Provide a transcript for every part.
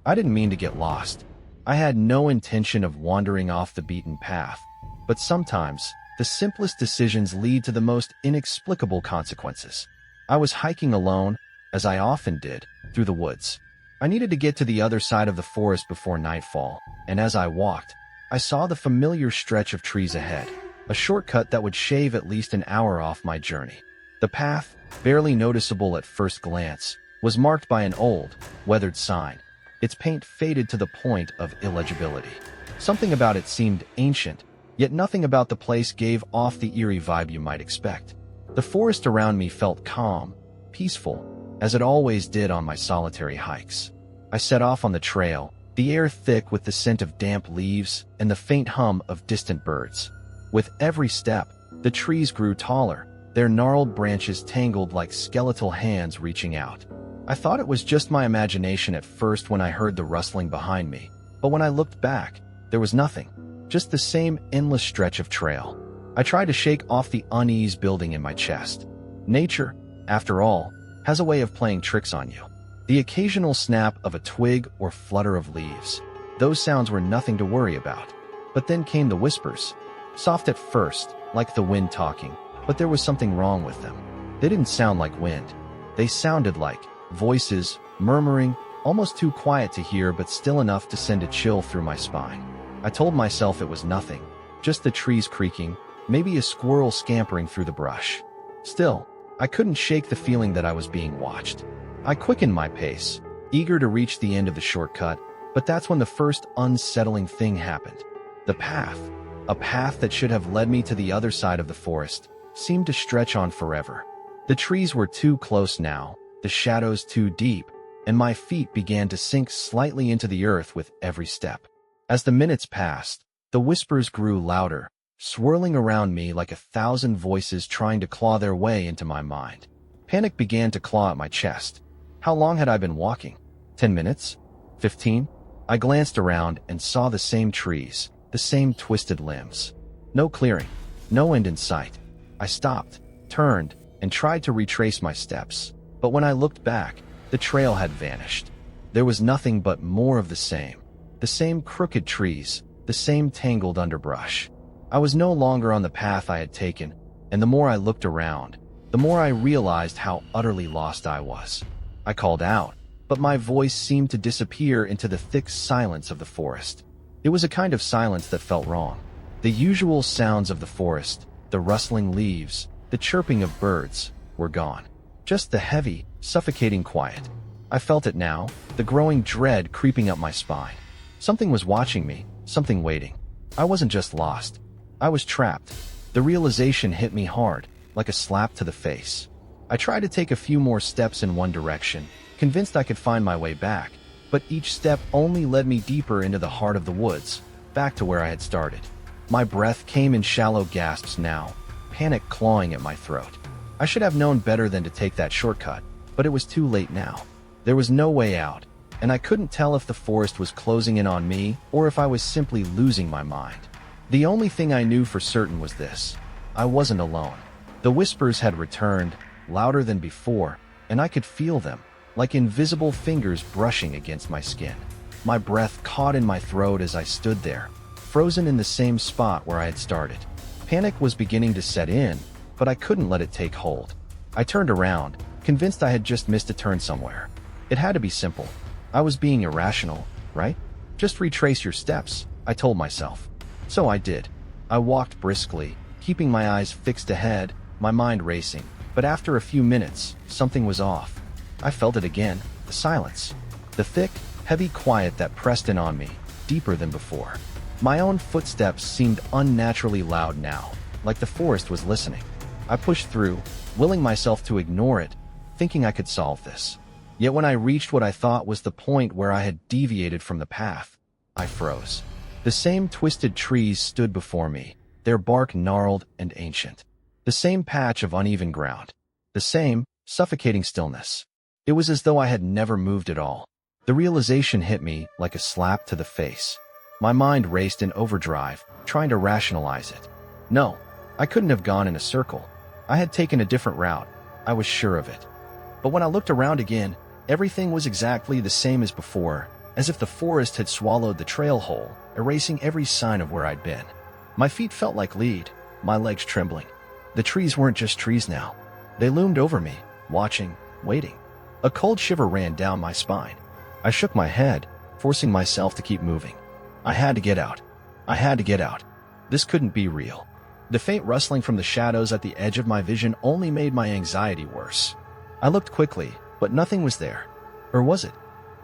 I didn't mean to get lost. I had no intention of wandering off the beaten path. But sometimes, the simplest decisions lead to the most inexplicable consequences. I was hiking alone, as I often did, through the woods. I needed to get to the other side of the forest before nightfall, and as I walked, I saw the familiar stretch of trees ahead, a shortcut that would shave at least an hour off my journey. The path, barely noticeable at first glance, was marked by an old, weathered sign, its paint faded to the point of illegibility. Something about it seemed ancient, yet nothing about the place gave off the eerie vibe you might expect. The forest around me felt calm, peaceful, as it always did on my solitary hikes. I set off on the trail, the air thick with the scent of damp leaves and the faint hum of distant birds. With every step, the trees grew taller, their gnarled branches tangled like skeletal hands reaching out. I thought it was just my imagination at first when I heard the rustling behind me, but when I looked back, there was nothing, just the same endless stretch of trail. I tried to shake off the unease building in my chest. Nature, after all, has a way of playing tricks on you. The occasional snap of a twig or flutter of leaves. Those sounds were nothing to worry about. But then came the whispers. Soft at first, like the wind talking, but there was something wrong with them. They didn't sound like wind. They sounded like voices, murmuring, almost too quiet to hear but still enough to send a chill through my spine. I told myself it was nothing, just the trees creaking, maybe a squirrel scampering through the brush. Still, I couldn't shake the feeling that I was being watched. I quickened my pace, eager to reach the end of the shortcut, but that's when the first unsettling thing happened. The path, a path that should have led me to the other side of the forest, seemed to stretch on forever. The trees were too close now, the shadows too deep, and my feet began to sink slightly into the earth with every step. As the minutes passed, the whispers grew louder, swirling around me like 1,000 voices trying to claw their way into my mind. Panic began to claw at my chest. How long had I been walking? 10 minutes? 15? I glanced around and saw the same trees, the same twisted limbs. No clearing, no end in sight. I stopped, turned, and tried to retrace my steps. But when I looked back, the trail had vanished. There was nothing but more of the same. The same crooked trees, the same tangled underbrush. I was no longer on the path I had taken, and the more I looked around, the more I realized how utterly lost I was. I called out, but my voice seemed to disappear into the thick silence of the forest. It was a kind of silence that felt wrong. The usual sounds of the forest, the rustling leaves, the chirping of birds, were gone. Just the heavy, suffocating quiet. I felt it now, the growing dread creeping up my spine. Something was watching me, something waiting. I wasn't just lost. I was trapped. The realization hit me hard, like a slap to the face. I tried to take a few more steps in one direction, convinced I could find my way back, but each step only led me deeper into the heart of the woods, back to where I had started. My breath came in shallow gasps now, panic clawing at my throat. I should have known better than to take that shortcut, but it was too late now. There was no way out, and I couldn't tell if the forest was closing in on me or if I was simply losing my mind. The only thing I knew for certain was this: I wasn't alone. The whispers had returned, louder than before, and I could feel them, like invisible fingers brushing against my skin. My breath caught in my throat as I stood there, frozen in the same spot where I had started. Panic was beginning to set in, but I couldn't let it take hold. I turned around, convinced I had just missed a turn somewhere. It had to be simple. I was being irrational, right? Just retrace your steps, I told myself. So I did. I walked briskly, keeping my eyes fixed ahead, my mind racing. But after a few minutes, something was off. I felt it again, the silence. The thick, heavy quiet that pressed in on me, deeper than before. My own footsteps seemed unnaturally loud now, like the forest was listening. I pushed through, willing myself to ignore it, thinking I could solve this. Yet when I reached what I thought was the point where I had deviated from the path, I froze. The same twisted trees stood before me, their bark gnarled and ancient. The same patch of uneven ground. The same, suffocating stillness. It was as though I had never moved at all. The realization hit me like a slap to the face. My mind raced in overdrive, trying to rationalize it. No, I couldn't have gone in a circle. I had taken a different route. I was sure of it. But when I looked around again, everything was exactly the same as before. as if the forest had swallowed the trail whole, erasing every sign of where I'd been. My feet felt like lead, my legs trembling. The trees weren't just trees now. They loomed over me, watching, waiting. A cold shiver ran down my spine. I shook my head, forcing myself to keep moving. I had to get out. I had to get out. This couldn't be real. The faint rustling from the shadows at the edge of my vision only made my anxiety worse. I looked quickly, but nothing was there. Or was it?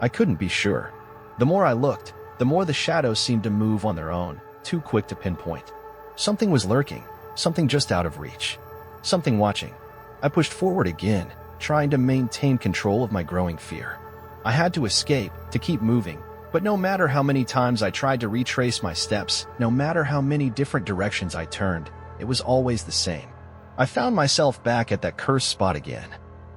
I couldn't be sure. The more I looked, the more the shadows seemed to move on their own, too quick to pinpoint. Something was lurking, something just out of reach. Something watching. I pushed forward again, trying to maintain control of my growing fear. I had to escape, to keep moving, but no matter how many times I tried to retrace my steps, no matter how many different directions I turned, it was always the same. I found myself back at that cursed spot again.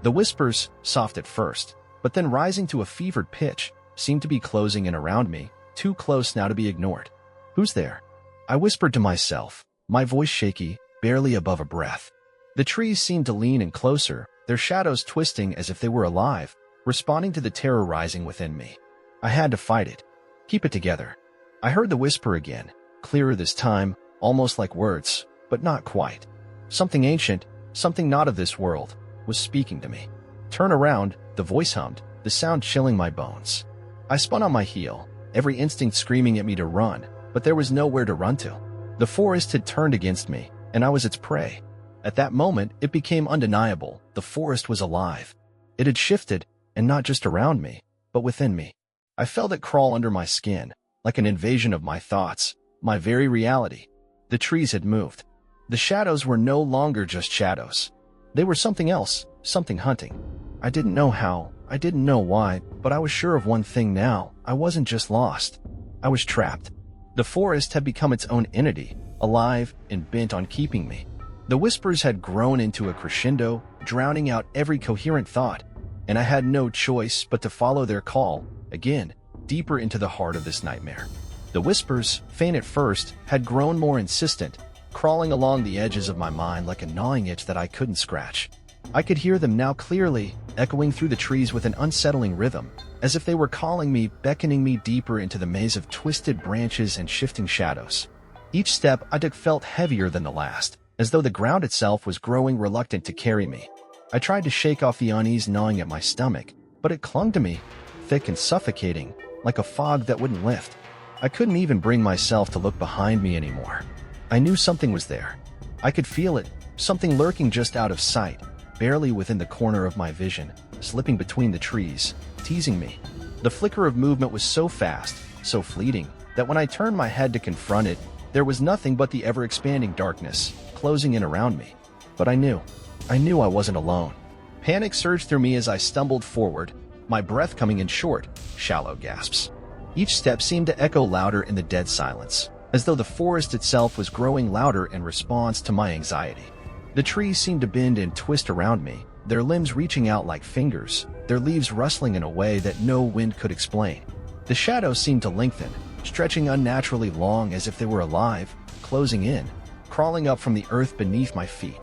The whispers, soft at first, but then rising to a fevered pitch, seemed to be closing in around me, too close now to be ignored. "Who's there?" I whispered to myself, my voice shaky, barely above a breath. The trees seemed to lean in closer, their shadows twisting as if they were alive, responding to the terror rising within me. I had to fight it. Keep it together. I heard the whisper again, clearer this time, almost like words, but not quite. Something ancient, something not of this world, was speaking to me. "Turn around," the voice hummed, the sound chilling my bones. I spun on my heel, every instinct screaming at me to run, but there was nowhere to run to. The forest had turned against me, and I was its prey. At that moment, it became undeniable. The forest was alive. It had shifted, and not just around me, but within me. I felt it crawl under my skin, like an invasion of my thoughts, my very reality. The trees had moved. The shadows were no longer just shadows. They were something else, something hunting. I didn't know how, I didn't know why, but I was sure of one thing now. I wasn't just lost. I was trapped. The forest had become its own entity, alive and bent on keeping me. The whispers had grown into a crescendo, drowning out every coherent thought, and I had no choice but to follow their call, again, deeper into the heart of this nightmare. The whispers, faint at first, had grown more insistent, crawling along the edges of my mind like a gnawing itch that I couldn't scratch. I could hear them now clearly, echoing through the trees with an unsettling rhythm, as if they were calling me, beckoning me deeper into the maze of twisted branches and shifting shadows. Each step I took felt heavier than the last, as though the ground itself was growing reluctant to carry me. I tried to shake off the unease gnawing at my stomach, but it clung to me, thick and suffocating, like a fog that wouldn't lift. I couldn't even bring myself to look behind me anymore. I knew something was there. I could feel it, something lurking just out of sight, barely within the corner of my vision, slipping between the trees, teasing me. The flicker of movement was so fast, so fleeting, that when I turned my head to confront it, there was nothing but the ever-expanding darkness, closing in around me. But I knew I wasn't alone. Panic surged through me as I stumbled forward, my breath coming in short, shallow gasps. Each step seemed to echo louder in the dead silence, as though the forest itself was growing louder in response to my anxiety. The trees seemed to bend and twist around me, their limbs reaching out like fingers, their leaves rustling in a way that no wind could explain. The shadows seemed to lengthen, stretching unnaturally long as if they were alive, closing in, crawling up from the earth beneath my feet.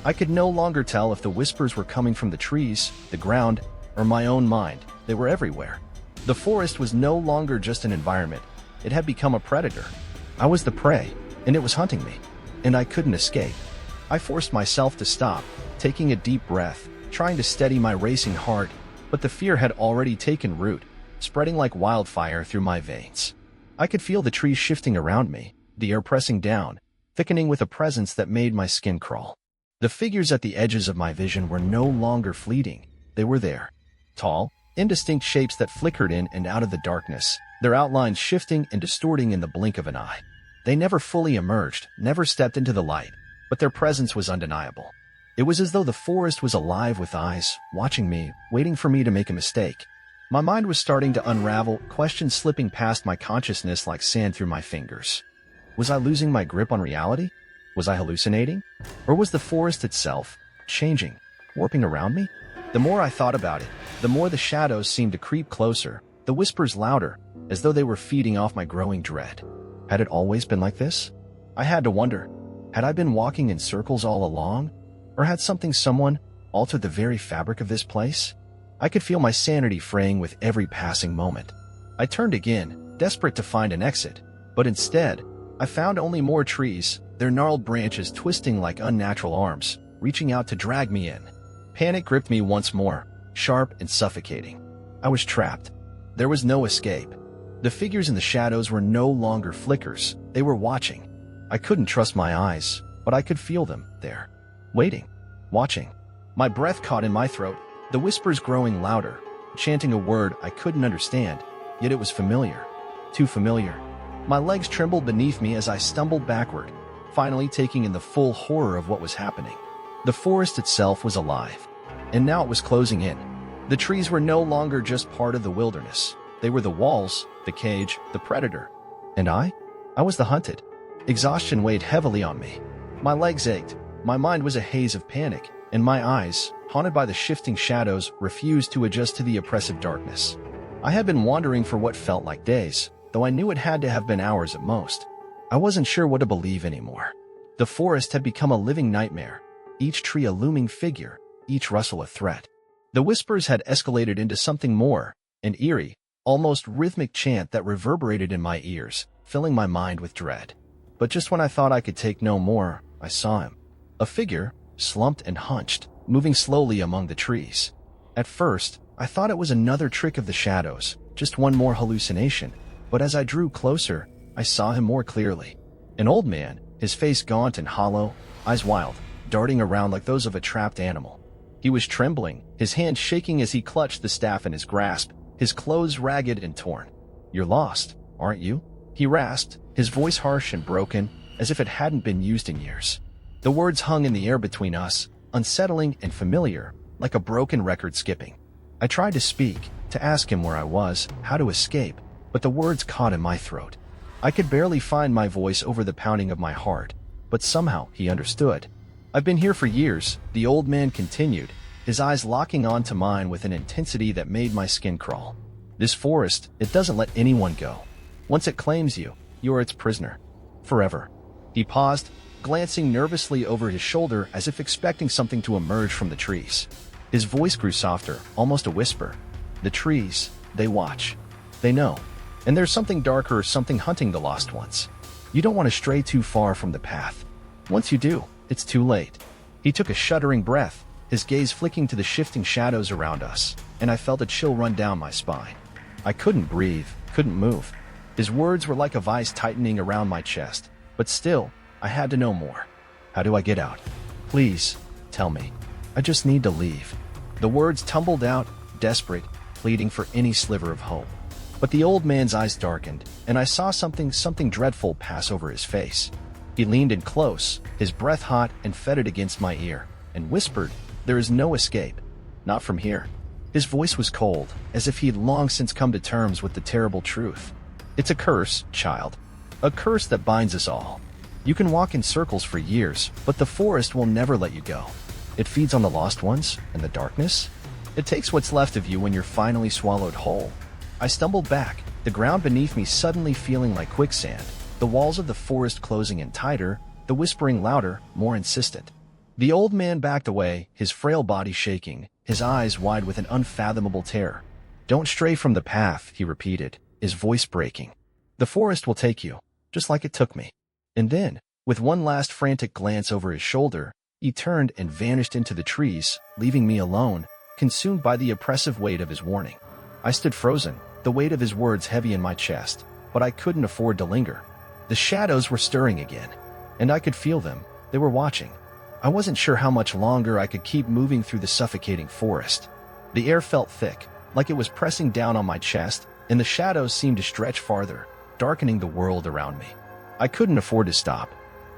I could no longer tell if the whispers were coming from the trees, the ground, or my own mind. They were everywhere. The forest was no longer just an environment. It had become a predator. I was the prey, and it was hunting me, and I couldn't escape. I forced myself to stop, taking a deep breath, trying to steady my racing heart, but the fear had already taken root, spreading like wildfire through my veins. I could feel the trees shifting around me, the air pressing down, thickening with a presence that made my skin crawl. The figures at the edges of my vision were no longer fleeting. They were there. Tall, indistinct shapes that flickered in and out of the darkness, their outlines shifting and distorting in the blink of an eye. They never fully emerged, never stepped into the light, but their presence was undeniable. It was as though the forest was alive with eyes, watching me, waiting for me to make a mistake. My mind was starting to unravel, questions slipping past my consciousness like sand through my fingers. Was I losing my grip on reality? Was I hallucinating? Or was the forest itself changing, warping around me? The more I thought about it, the more the shadows seemed to creep closer, the whispers louder, as though they were feeding off my growing dread. Had it always been like this? I had to wonder. Had I been walking in circles all along? Or had someone, altered the very fabric of this place? I could feel my sanity fraying with every passing moment. I turned again, desperate to find an exit, but instead, I found only more trees, their gnarled branches twisting like unnatural arms, reaching out to drag me in. Panic gripped me once more, sharp and suffocating. I was trapped. There was no escape. The figures in the shadows were no longer flickers, they were watching. I couldn't trust my eyes, but I could feel them there, waiting, watching. My breath caught in my throat, the whispers growing louder, chanting a word I couldn't understand, yet it was familiar. Too familiar. My legs trembled beneath me as I stumbled backward, finally taking in the full horror of what was happening. The forest itself was alive, and now it was closing in. The trees were no longer just part of the wilderness. They were the walls, the cage, the predator. And I was the hunted. Exhaustion weighed heavily on me. My legs ached, my mind was a haze of panic, and my eyes, haunted by the shifting shadows, refused to adjust to the oppressive darkness. I had been wandering for what felt like days, though I knew it had to have been hours at most. I wasn't sure what to believe anymore. The forest had become a living nightmare, each tree a looming figure, each rustle a threat. The whispers had escalated into something more, an eerie, almost rhythmic chant that reverberated in my ears, filling my mind with dread. But just when I thought I could take no more, I saw him. A figure, slumped and hunched, moving slowly among the trees. At first, I thought it was another trick of the shadows, just one more hallucination, but as I drew closer, I saw him more clearly. An old man, his face gaunt and hollow, eyes wild, darting around like those of a trapped animal. He was trembling, his hand shaking as he clutched the staff in his grasp, his clothes ragged and torn. "You're lost, aren't you?" he rasped, his voice harsh and broken, as if it hadn't been used in years. The words hung in the air between us, unsettling and familiar, like a broken record skipping. I tried to speak, to ask him where I was, how to escape, but the words caught in my throat. I could barely find my voice over the pounding of my heart, but somehow he understood. "I've been here for years," the old man continued, his eyes locking onto mine with an intensity that made my skin crawl. "This forest, it doesn't let anyone go. Once it claims you, you are its prisoner. Forever." He paused, glancing nervously over his shoulder as if expecting something to emerge from the trees. His voice grew softer, almost a whisper. "The trees, they watch. They know. And there's something darker, something hunting the lost ones. You don't want to stray too far from the path. Once you do, it's too late." He took a shuddering breath, his gaze flicking to the shifting shadows around us, and I felt a chill run down my spine. I couldn't breathe, couldn't move. His words were like a vice tightening around my chest, but still, I had to know more. "How do I get out? Please, tell me. I just need to leave." The words tumbled out, desperate, pleading for any sliver of hope. But the old man's eyes darkened, and I saw something dreadful pass over his face. He leaned in close, his breath hot and fetid against my ear, and whispered, "There is no escape. Not from here." His voice was cold, as if he had long since come to terms with the terrible truth. "It's a curse, child. A curse that binds us all. You can walk in circles for years, but the forest will never let you go. It feeds on the lost ones and the darkness. It takes what's left of you when you're finally swallowed whole." I stumbled back, the ground beneath me suddenly feeling like quicksand, the walls of the forest closing in tighter, the whispering louder, more insistent. The old man backed away, his frail body shaking, his eyes wide with an unfathomable terror. "Don't stray from the path," he repeated, his voice breaking. "The forest will take you, just like it took me." And then, with one last frantic glance over his shoulder, he turned and vanished into the trees, leaving me alone, consumed by the oppressive weight of his warning. I stood frozen, the weight of his words heavy in my chest, but I couldn't afford to linger. The shadows were stirring again, and I could feel them. They were watching. I wasn't sure how much longer I could keep moving through the suffocating forest. The air felt thick, like it was pressing down on my chest, and the shadows seemed to stretch farther, darkening the world around me. I couldn't afford to stop,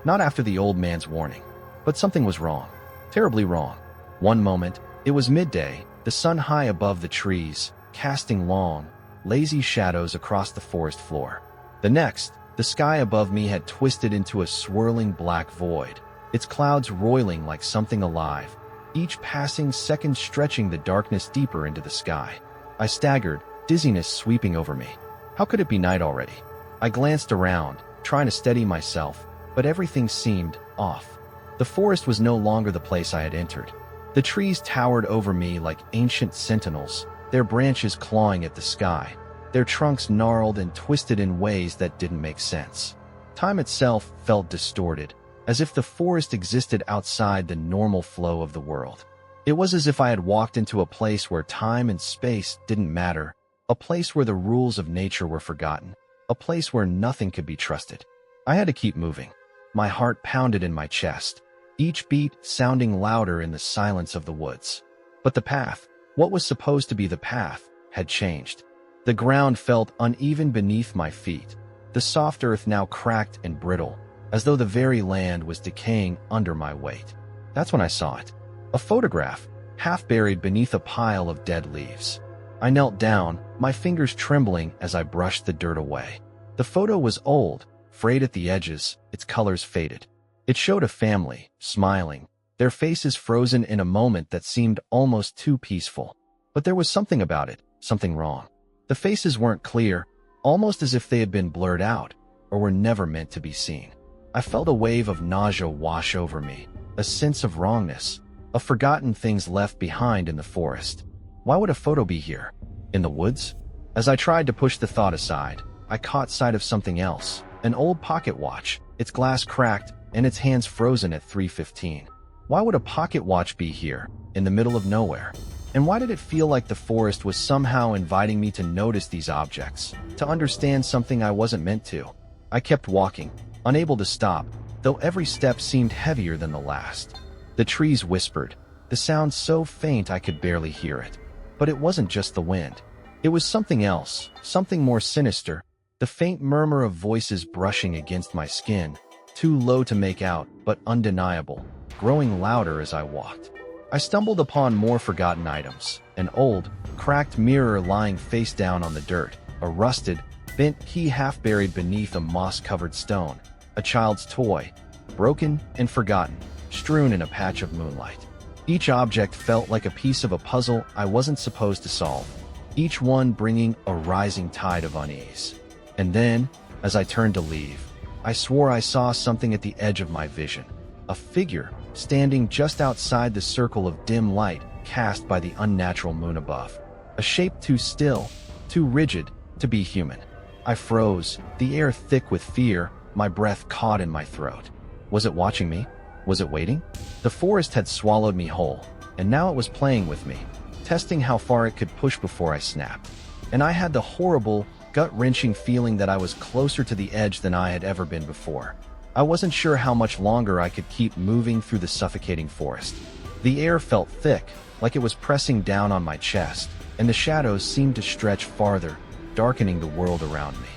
not after the old man's warning. But something was wrong, terribly wrong. One moment, it was midday, the sun high above the trees, casting long, lazy shadows across the forest floor. The next, the sky above me had twisted into a swirling black void, its clouds roiling like something alive, each passing second stretching the darkness deeper into the sky. I staggered, dizziness sweeping over me. How could it be night already? I glanced around, trying to steady myself, but everything seemed off. The forest was no longer the place I had entered. The trees towered over me like ancient sentinels, their branches clawing at the sky. their trunks gnarled and twisted in ways that didn't make sense. Time itself felt distorted, as if the forest existed outside the normal flow of the world. It was as if I had walked into a place where time and space didn't matter, a place where the rules of nature were forgotten, a place where nothing could be trusted. I had to keep moving. My heart pounded in my chest, each beat sounding louder in the silence of the woods. But the path, what was supposed to be the path, had changed. The ground felt uneven beneath my feet, the soft earth now cracked and brittle, as though the very land was decaying under my weight. That's when I saw it. A photograph, half buried beneath a pile of dead leaves. I knelt down, my fingers trembling as I brushed the dirt away. The photo was old, frayed at the edges, its colors faded. It showed a family, smiling, their faces frozen in a moment that seemed almost too peaceful. But there was something about it, something wrong. The faces weren't clear, almost as if they had been blurred out, or were never meant to be seen. I felt a wave of nausea wash over me, a sense of wrongness, of forgotten things left behind in the forest. Why would a photo be here? In the woods? As I tried to push the thought aside, I caught sight of something else, an old pocket watch, its glass cracked and its hands frozen at 3:15. Why would a pocket watch be here, in the middle of nowhere? And why did it feel like the forest was somehow inviting me to notice these objects, to understand something I wasn't meant to? I kept walking, unable to stop, though every step seemed heavier than the last. The trees whispered, the sound so faint I could barely hear it. But it wasn't just the wind. It was something else, something more sinister, the faint murmur of voices brushing against my skin, too low to make out, but undeniable, growing louder as I walked. I stumbled upon more forgotten items, an old, cracked mirror lying face down on the dirt, a rusted, bent key half buried beneath a moss-covered stone, a child's toy, broken and forgotten, strewn in a patch of moonlight. Each object felt like a piece of a puzzle I wasn't supposed to solve, each one bringing a rising tide of unease. And then, as I turned to leave, I swore I saw something at the edge of my vision, a figure standing just outside the circle of dim light cast by the unnatural moon above, a shape too still, too rigid to be human. I froze, the air thick with fear, my breath caught in my throat. Was it watching me? Was it waiting? The forest had swallowed me whole, and now it was playing with me, testing how far it could push before I snapped. And I had the horrible, gut-wrenching feeling that I was closer to the edge than I had ever been before. I wasn't sure how much longer I could keep moving through the suffocating forest. The air felt thick, like it was pressing down on my chest, and the shadows seemed to stretch farther, darkening the world around me.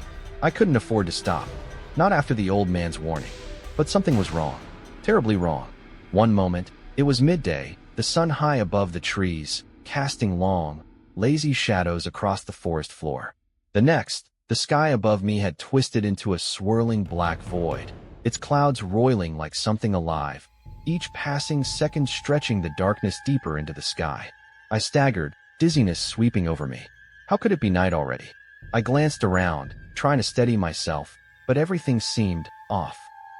I couldn't afford to stop, not after the old man's warning. But something was wrong, terribly wrong. One moment, it was midday, the sun high above the trees, casting long, lazy shadows across the forest floor. The next, the sky above me had twisted into a swirling black void, its clouds roiling like something alive, each passing second stretching the darkness deeper into the sky. I staggered, dizziness sweeping over me. How could it be night already? I glanced around, trying to steady myself, but everything seemed off.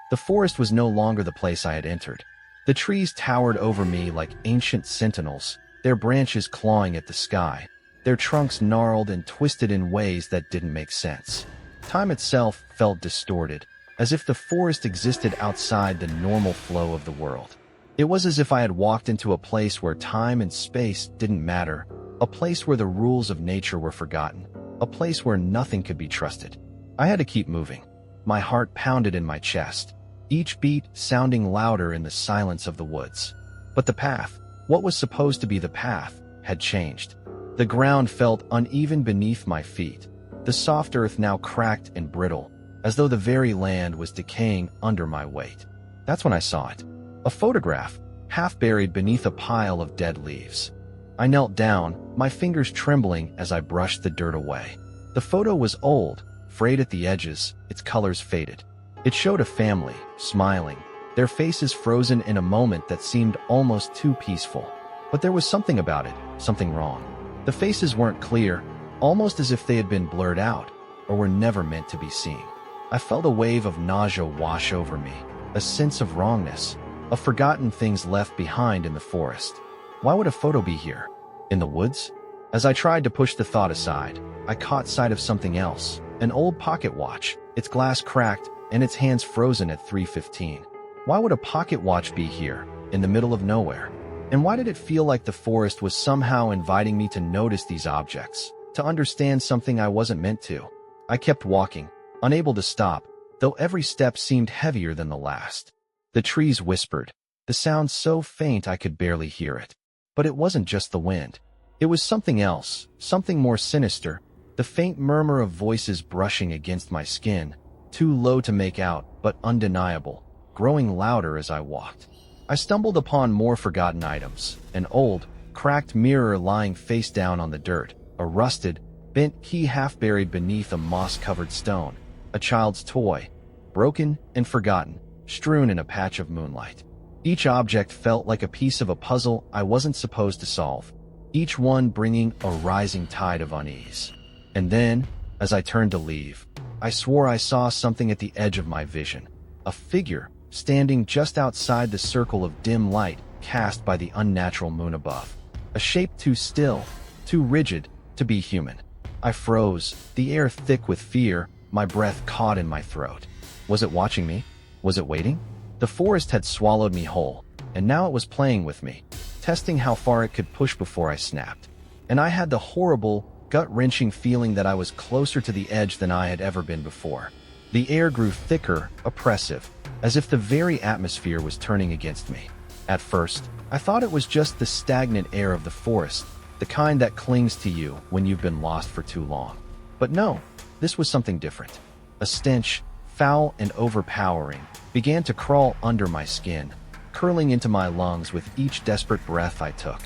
The forest was no longer the place I had entered. The trees towered over me like ancient sentinels, their branches clawing at the sky, their trunks gnarled and twisted in ways that didn't make sense. Time itself felt distorted, as if the forest existed outside the normal flow of the world. It was as if I had walked into a place where time and space didn't matter, a place where the rules of nature were forgotten, a place where nothing could be trusted. I had to keep moving. My heart pounded in my chest, each beat sounding louder in the silence of the woods. But the path, what was supposed to be the path, had changed. The ground felt uneven beneath my feet, the soft earth now cracked and brittle, as though the very land was decaying under my weight. That's when I saw it. A photograph, half buried beneath a pile of dead leaves. I knelt down, my fingers trembling as I brushed the dirt away. The photo was old, frayed at the edges, its colors faded. It showed a family, smiling, their faces frozen in a moment that seemed almost too peaceful. But there was something about it, something wrong. The faces weren't clear, almost as if they had been blurred out, or were never meant to be seen. I felt a wave of nausea wash over me, a sense of wrongness, of forgotten things left behind in the forest. Why would a photo be here? In the woods? As I tried to push the thought aside, I caught sight of something else, an old pocket watch, its glass cracked and its hands frozen at 3:15. Why would a pocket watch be here, in the middle of nowhere? And why did it feel like the forest was somehow inviting me to notice these objects, to understand something I wasn't meant to? I kept walking, unable to stop, though every step seemed heavier than the last. The trees whispered, the sound so faint I could barely hear it. But it wasn't just the wind. It was something else, something more sinister, the faint murmur of voices brushing against my skin, too low to make out, but undeniable, growing louder as I walked. I stumbled upon more forgotten items, an old, cracked mirror lying face down on the dirt, a rusted, bent key half buried beneath a moss-covered stone, a child's toy, broken and forgotten, strewn in a patch of moonlight. Each object felt like a piece of a puzzle I wasn't supposed to solve, each one bringing a rising tide of unease. And then, as I turned to leave, I swore I saw something at the edge of my vision, a figure standing just outside the circle of dim light cast by the unnatural moon above, a shape too still, too rigid to be human. I froze, the air thick with fear, my breath caught in my throat. Was it watching me? Was it waiting? The forest had swallowed me whole, and now it was playing with me, testing how far it could push before I snapped. And I had the horrible, gut-wrenching feeling that I was closer to the edge than I had ever been before. The air grew thicker, oppressive, as if the very atmosphere was turning against me. At first, I thought it was just the stagnant air of the forest, the kind that clings to you when you've been lost for too long. But no, this was something different. A stench, foul and overpowering, began to crawl under my skin, curling into my lungs with each desperate breath I took.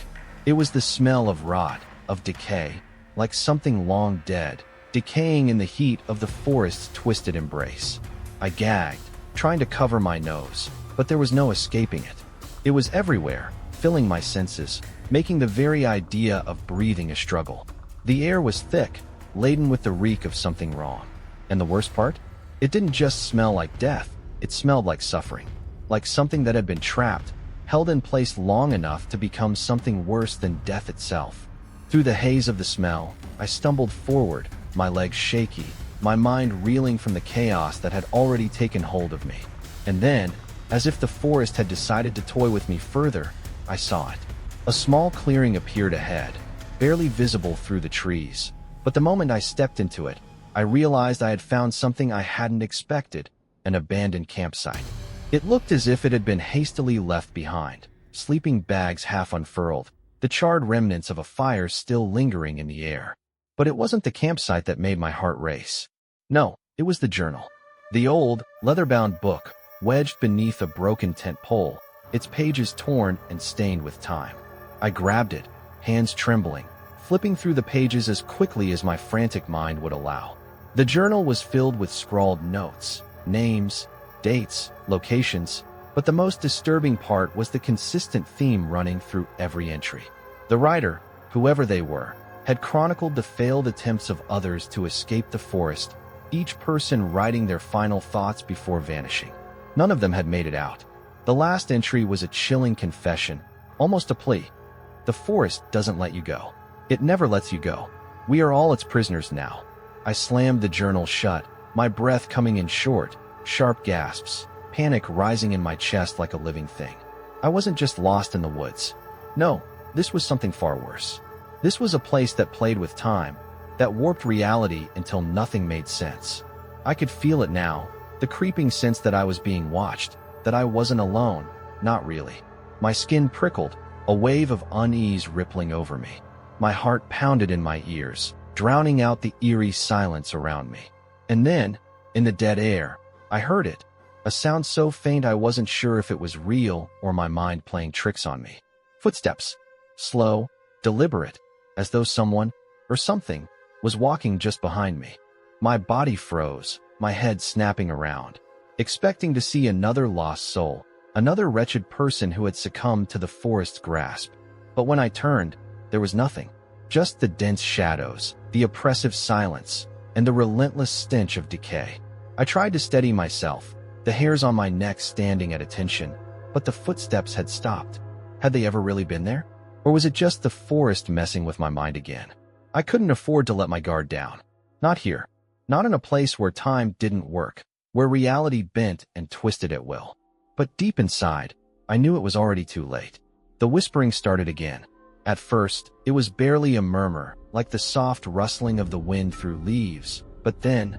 It was the smell of rot, of decay, like something long dead, decaying in the heat of the forest's twisted embrace. I gagged, trying to cover my nose, but there was no escaping it. It was everywhere, filling my senses, making the very idea of breathing a struggle. The air was thick, laden with the reek of something wrong. And the worst part? It didn't just smell like death, it smelled like suffering, like something that had been trapped, held in place long enough to become something worse than death itself. Through the haze of the smell, I stumbled forward, my legs shaky, my mind reeling from the chaos that had already taken hold of me. And then, as if the forest had decided to toy with me further, I saw it. A small clearing appeared ahead, barely visible through the trees. But the moment I stepped into it, I realized I had found something I hadn't expected, an abandoned campsite. It looked as if it had been hastily left behind, sleeping bags half unfurled, the charred remnants of a fire still lingering in the air. But it wasn't the campsite that made my heart race. No, it was the journal. The old, leather-bound book, wedged beneath a broken tent pole, its pages torn and stained with time. I grabbed it, hands trembling, flipping through the pages as quickly as my frantic mind would allow. The journal was filled with scrawled notes, names, dates, locations, but the most disturbing part was the consistent theme running through every entry. The writer, whoever they were, had chronicled the failed attempts of others to escape the forest, each person writing their final thoughts before vanishing. None of them had made it out. The last entry was a chilling confession, almost a plea. The forest doesn't let you go. It never lets you go. We are all its prisoners now. I slammed the journal shut, my breath coming in short, sharp gasps, panic rising in my chest like a living thing. I wasn't just lost in the woods. No, this was something far worse. This was a place that played with time, that warped reality until nothing made sense. I could feel it now, the creeping sense that I was being watched, that I wasn't alone, not really. My skin prickled, a wave of unease rippling over me. My heart pounded in my ears, drowning out the eerie silence around me. And then, in the dead air, I heard it, a sound so faint I wasn't sure if it was real or my mind playing tricks on me. Footsteps, slow, deliberate, as though someone, or something, was walking just behind me. My body froze, my head snapping around, expecting to see another lost soul, another wretched person who had succumbed to the forest's grasp. But when I turned, there was nothing. Just the dense shadows, the oppressive silence, and the relentless stench of decay. I tried to steady myself, the hairs on my neck standing at attention, but the footsteps had stopped. Had they ever really been there? Or was it just the forest messing with my mind again? I couldn't afford to let my guard down. Not here. Not in a place where time didn't work, where reality bent and twisted at will. But deep inside, I knew it was already too late. The whispering started again. At first, it was barely a murmur, like the soft rustling of the wind through leaves. But then,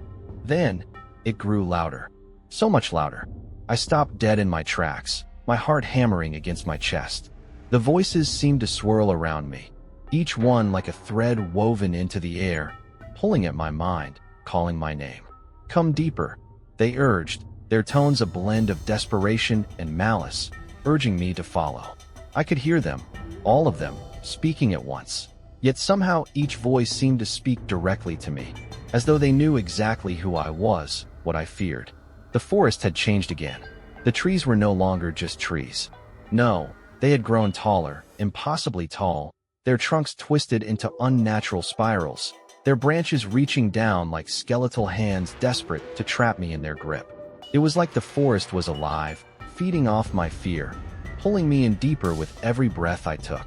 it grew louder. So much louder. I stopped dead in my tracks, my heart hammering against my chest. The voices seemed to swirl around me, each one like a thread woven into the air, pulling at my mind, calling my name. Come deeper, they urged, their tones a blend of desperation and malice, urging me to follow. I could hear them, all of them, speaking at once. Yet somehow each voice seemed to speak directly to me, as though they knew exactly who I was, what I feared. The forest had changed again. The trees were no longer just trees. No, they had grown taller, impossibly tall, their trunks twisted into unnatural spirals, their branches reaching down like skeletal hands desperate to trap me in their grip. It was like the forest was alive, feeding off my fear, pulling me in deeper with every breath I took.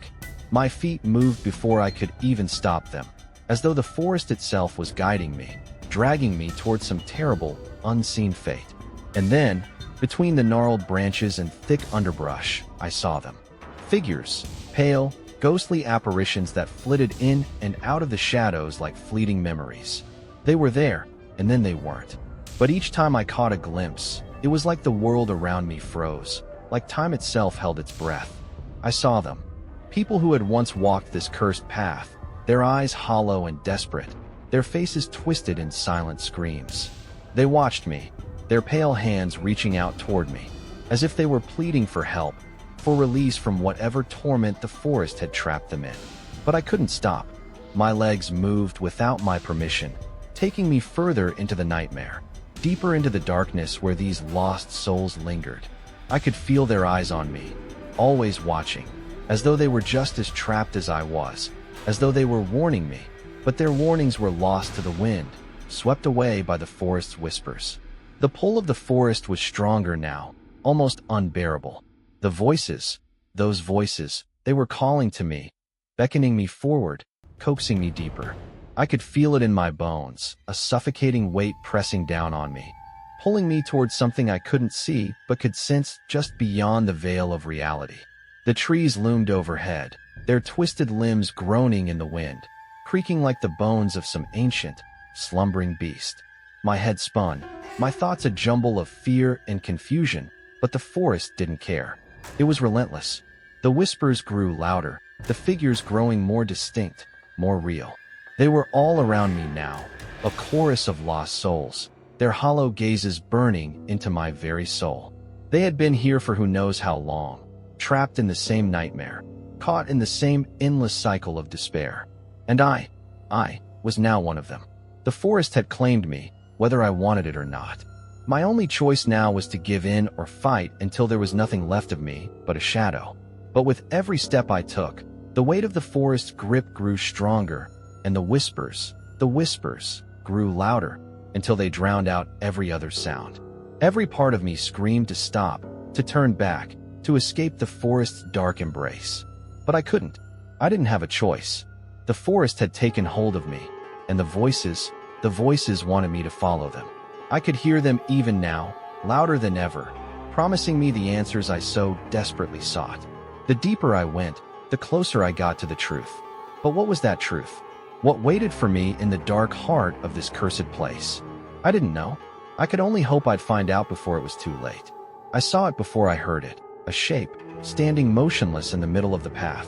My feet moved before I could even stop them, as though the forest itself was guiding me, dragging me towards some terrible, unseen fate. And then, between the gnarled branches and thick underbrush, I saw them. Figures, pale, ghostly apparitions that flitted in and out of the shadows like fleeting memories. They were there, and then they weren't. But each time I caught a glimpse, it was like the world around me froze, like time itself held its breath. I saw them. People who had once walked this cursed path, their eyes hollow and desperate, their faces twisted in silent screams. They watched me, their pale hands reaching out toward me, as if they were pleading for help, for release from whatever torment the forest had trapped them in. But I couldn't stop. My legs moved without my permission, taking me further into the nightmare, deeper into the darkness where these lost souls lingered. I could feel their eyes on me, always watching, as though they were just as trapped as I was, as though they were warning me, but their warnings were lost to the wind, swept away by the forest's whispers. The pull of the forest was stronger now, almost unbearable. The voices, those voices, they were calling to me, beckoning me forward, coaxing me deeper. I could feel it in my bones, a suffocating weight pressing down on me, pulling me towards something I couldn't see but could sense just beyond the veil of reality. The trees loomed overhead, their twisted limbs groaning in the wind, creaking like the bones of some ancient, slumbering beast. My head spun, my thoughts a jumble of fear and confusion, but the forest didn't care. It was relentless. The whispers grew louder, the figures growing more distinct, more real. They were all around me now, a chorus of lost souls, their hollow gazes burning into my very soul. They had been here for who knows how long, trapped in the same nightmare, caught in the same endless cycle of despair. And I was now one of them. The forest had claimed me, whether I wanted it or not. My only choice now was to give in or fight until there was nothing left of me but a shadow. But with every step I took, the weight of the forest's grip grew stronger, and the whispers grew louder until they drowned out every other sound. Every part of me screamed to stop, to turn back, to escape the forest's dark embrace. But I couldn't. I didn't have a choice. The forest had taken hold of me, and the voices wanted me to follow them. I could hear them even now, louder than ever, promising me the answers I so desperately sought. The deeper I went, the closer I got to the truth. But what was that truth? What waited for me in the dark heart of this cursed place? I didn't know. I could only hope I'd find out before it was too late. I saw it before I heard it, a shape, standing motionless in the middle of the path.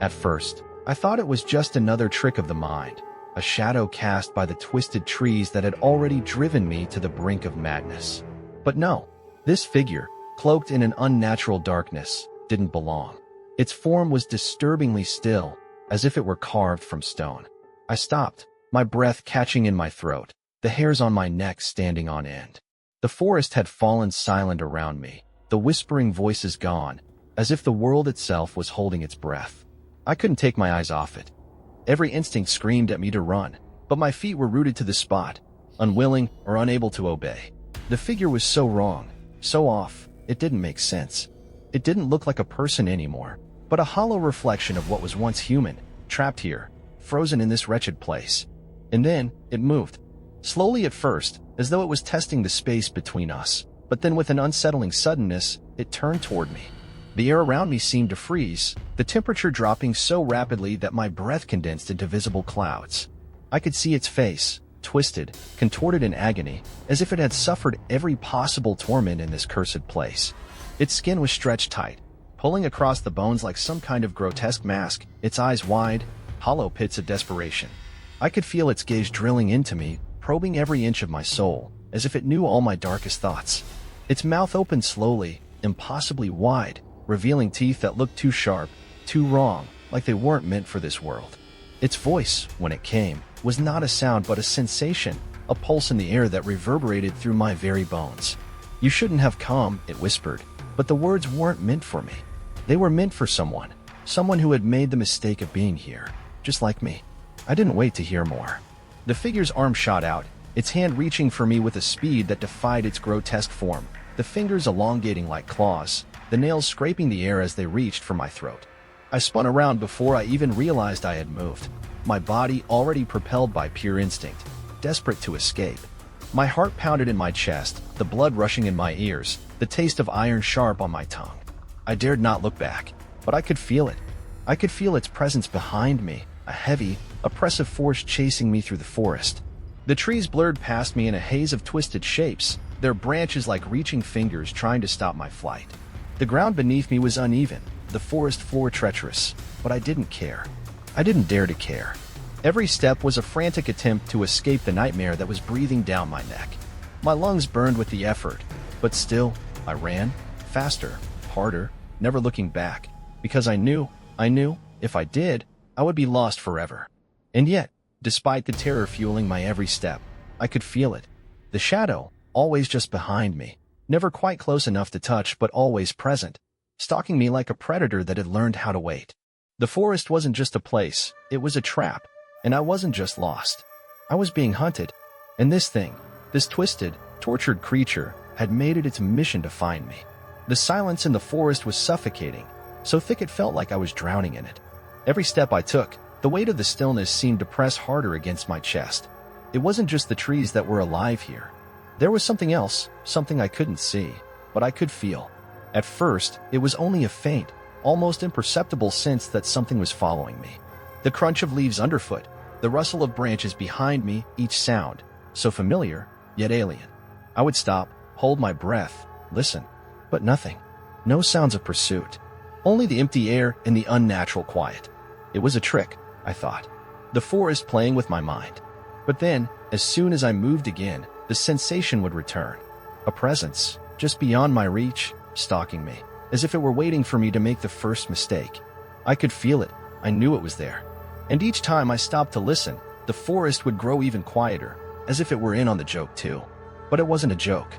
At first, I thought it was just another trick of the mind, a shadow cast by the twisted trees that had already driven me to the brink of madness. But no, this figure, cloaked in an unnatural darkness, didn't belong. Its form was disturbingly still, as if it were carved from stone. I stopped, my breath catching in my throat, the hairs on my neck standing on end. The forest had fallen silent around me, the whispering voices gone, as if the world itself was holding its breath. I couldn't take my eyes off it. Every instinct screamed at me to run, but my feet were rooted to the spot, unwilling or unable to obey. The figure was so wrong, so off, it didn't make sense. It didn't look like a person anymore. but a hollow reflection of what was once human, trapped here, frozen in this wretched place. And then, it moved. Slowly at first, as though it was testing the space between us, but then with an unsettling suddenness, it turned toward me. The air around me seemed to freeze, the temperature dropping so rapidly that my breath condensed into visible clouds. I could see its face, twisted, contorted in agony, as if it had suffered every possible torment in this cursed place. Its skin was stretched tight, pulling across the bones like some kind of grotesque mask, its eyes wide, hollow pits of desperation. I could feel its gaze drilling into me, probing every inch of my soul, as if it knew all my darkest thoughts. Its mouth opened slowly, impossibly wide, revealing teeth that looked too sharp, too wrong, like they weren't meant for this world. Its voice, when it came, was not a sound but a sensation, a pulse in the air that reverberated through my very bones. "You shouldn't have come," it whispered, but the words weren't meant for me. They were meant for someone who had made the mistake of being here, just like me. I didn't wait to hear more. The figure's arm shot out, its hand reaching for me with a speed that defied its grotesque form, the fingers elongating like claws, the nails scraping the air as they reached for my throat. I spun around before I even realized I had moved, my body already propelled by pure instinct, desperate to escape. My heart pounded in my chest, the blood rushing in my ears, the taste of iron sharp on my tongue. I dared not look back, but I could feel it. I could feel its presence behind me, a heavy, oppressive force chasing me through the forest. The trees blurred past me in a haze of twisted shapes, their branches like reaching fingers trying to stop my flight. The ground beneath me was uneven, the forest floor treacherous, but I didn't care. I didn't dare to care. Every step was a frantic attempt to escape the nightmare that was breathing down my neck. My lungs burned with the effort, but still, I ran, faster, harder, never looking back, because I knew, if I did, I would be lost forever. And yet, despite the terror fueling my every step, I could feel it. The shadow, always just behind me, never quite close enough to touch but always present, stalking me like a predator that had learned how to wait. The forest wasn't just a place, it was a trap, and I wasn't just lost. I was being hunted, and this thing, this twisted, tortured creature, had made it its mission to find me. The silence in the forest was suffocating, so thick it felt like I was drowning in it. Every step I took, the weight of the stillness seemed to press harder against my chest. It wasn't just the trees that were alive here. There was something else, something I couldn't see, but I could feel. At first, it was only a faint, almost imperceptible sense that something was following me. The crunch of leaves underfoot, the rustle of branches behind me, each sound, so familiar, yet alien. I would stop, hold my breath, listen, but nothing. No sounds of pursuit. Only the empty air and the unnatural quiet. It was a trick, I thought. The forest playing with my mind. But then, as soon as I moved again, the sensation would return. A presence, just beyond my reach, stalking me, as if it were waiting for me to make the first mistake. I could feel it. I knew it was there. And each time I stopped to listen, the forest would grow even quieter, as if it were in on the joke too. But it wasn't a joke.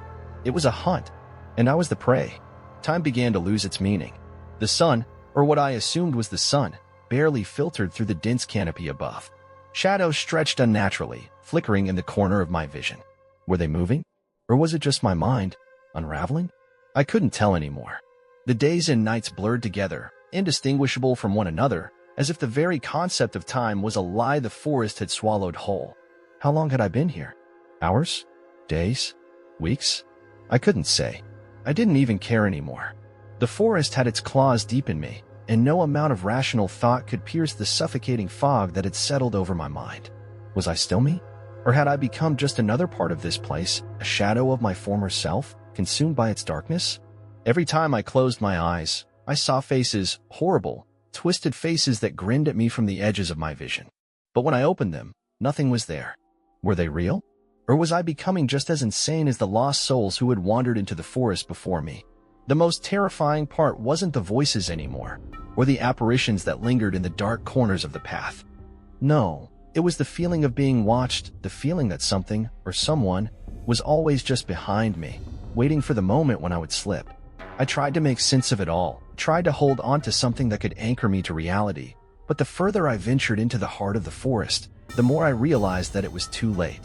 It was a hunt, and I was the prey. Time began to lose its meaning. The sun, or what I assumed was the sun, barely filtered through the dense canopy above. Shadows stretched unnaturally, flickering in the corner of my vision. Were they moving? Or was it just my mind, unraveling? I couldn't tell anymore. The days and nights blurred together, indistinguishable from one another, as if the very concept of time was a lie the forest had swallowed whole. How long had I been here? Hours? Days? Weeks? I couldn't say. I didn't even care anymore. The forest had its claws deep in me, and no amount of rational thought could pierce the suffocating fog that had settled over my mind. Was I still me? Or had I become just another part of this place, a shadow of my former self, consumed by its darkness? Every time I closed my eyes, I saw faces, horrible, twisted faces that grinned at me from the edges of my vision. But when I opened them, nothing was there. Were they real? Or was I becoming just as insane as the lost souls who had wandered into the forest before me? The most terrifying part wasn't the voices anymore, or the apparitions that lingered in the dark corners of the path. No, it was the feeling of being watched, the feeling that something, or someone, was always just behind me, waiting for the moment when I would slip. I tried to make sense of it all, tried to hold on to something that could anchor me to reality, but the further I ventured into the heart of the forest, the more I realized that it was too late.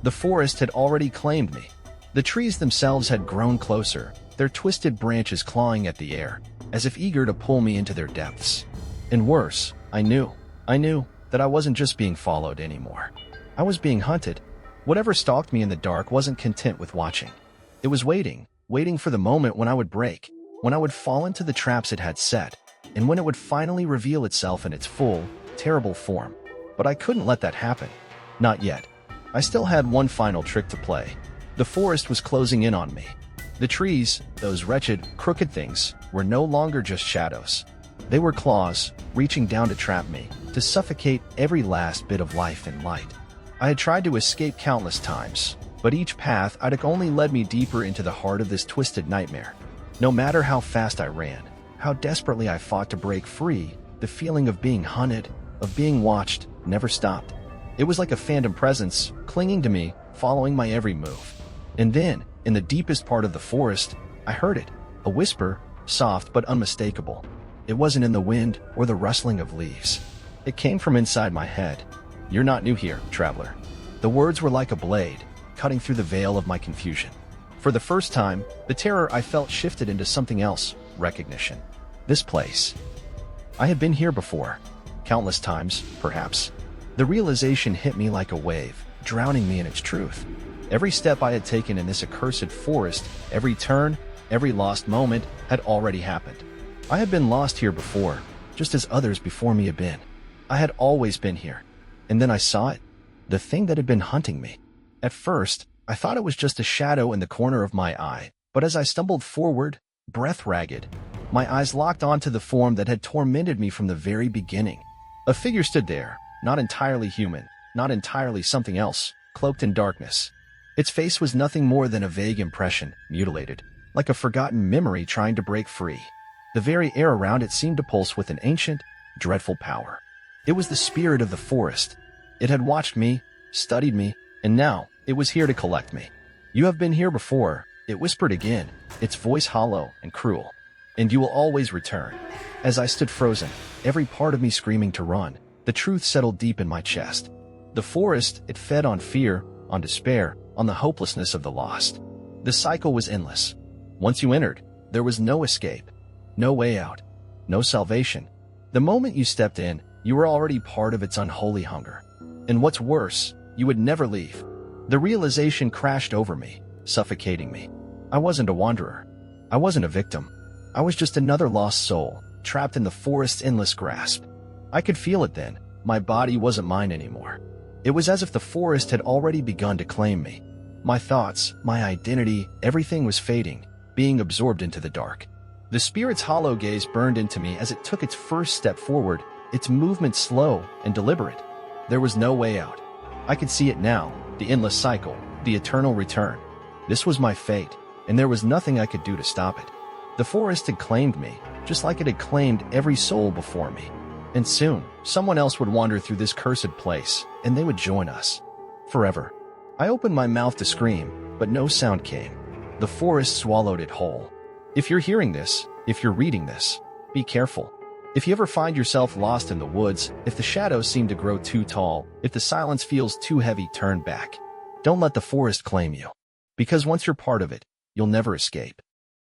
The forest had already claimed me. The trees themselves had grown closer, their twisted branches clawing at the air, as if eager to pull me into their depths. And worse, I knew that I wasn't just being followed anymore. I was being hunted. Whatever stalked me in the dark wasn't content with watching. It was waiting for the moment when I would break, when I would fall into the traps it had set, and when it would finally reveal itself in its full, terrible form. But I couldn't let that happen. Not yet. I still had one final trick to play. The forest was closing in on me. The trees, those wretched, crooked things, were no longer just shadows. They were claws, reaching down to trap me, to suffocate every last bit of life and light. I had tried to escape countless times, but each path I took only led me deeper into the heart of this twisted nightmare. No matter how fast I ran, how desperately I fought to break free, the feeling of being hunted, of being watched, never stopped. It was like a phantom presence, clinging to me, following my every move. And then, in the deepest part of the forest, I heard it, a whisper, soft but unmistakable. It wasn't in the wind or the rustling of leaves. It came from inside my head. "You're not new here, traveler." The words were like a blade, cutting through the veil of my confusion. For the first time, the terror I felt shifted into something else, recognition. This place. I had been here before. Countless times, perhaps. The realization hit me like a wave, drowning me in its truth. Every step I had taken in this accursed forest, every turn, every lost moment, had already happened. I had been lost here before, just as others before me had been. I had always been here. And then I saw it, the thing that had been hunting me. At first, I thought it was just a shadow in the corner of my eye, but as I stumbled forward, breath ragged, my eyes locked onto the form that had tormented me from the very beginning. A figure stood there, not entirely human, not entirely something else, cloaked in darkness. Its face was nothing more than a vague impression, mutilated, like a forgotten memory trying to break free. The very air around it seemed to pulse with an ancient, dreadful power. It was the spirit of the forest. It had watched me, studied me, and now it was here to collect me. "You have been here before," it whispered again, its voice hollow and cruel. "And you will always return." As I stood frozen, every part of me screaming to run, the truth settled deep in my chest. The forest, it fed on fear, on despair, on the hopelessness of the lost. The cycle was endless. Once you entered, there was no escape, no way out, no salvation. The moment you stepped in, you were already part of its unholy hunger. And what's worse, you would never leave. The realization crashed over me, suffocating me. I wasn't a wanderer. I wasn't a victim. I was just another lost soul, trapped in the forest's endless grasp. I could feel it then. My body wasn't mine anymore. It was as if the forest had already begun to claim me. My thoughts, my identity, everything was fading, being absorbed into the dark. The spirit's hollow gaze burned into me as it took its first step forward, its movement slow and deliberate. There was no way out. I could see it now, the endless cycle, the eternal return. This was my fate, and there was nothing I could do to stop it. The forest had claimed me, just like it had claimed every soul before me. And soon, someone else would wander through this cursed place, and they would join us. Forever. I opened my mouth to scream, but no sound came. The forest swallowed it whole. If you're hearing this, if you're reading this, be careful. If you ever find yourself lost in the woods, if the shadows seem to grow too tall, if the silence feels too heavy, turn back. Don't let the forest claim you. Because once you're part of it, you'll never escape.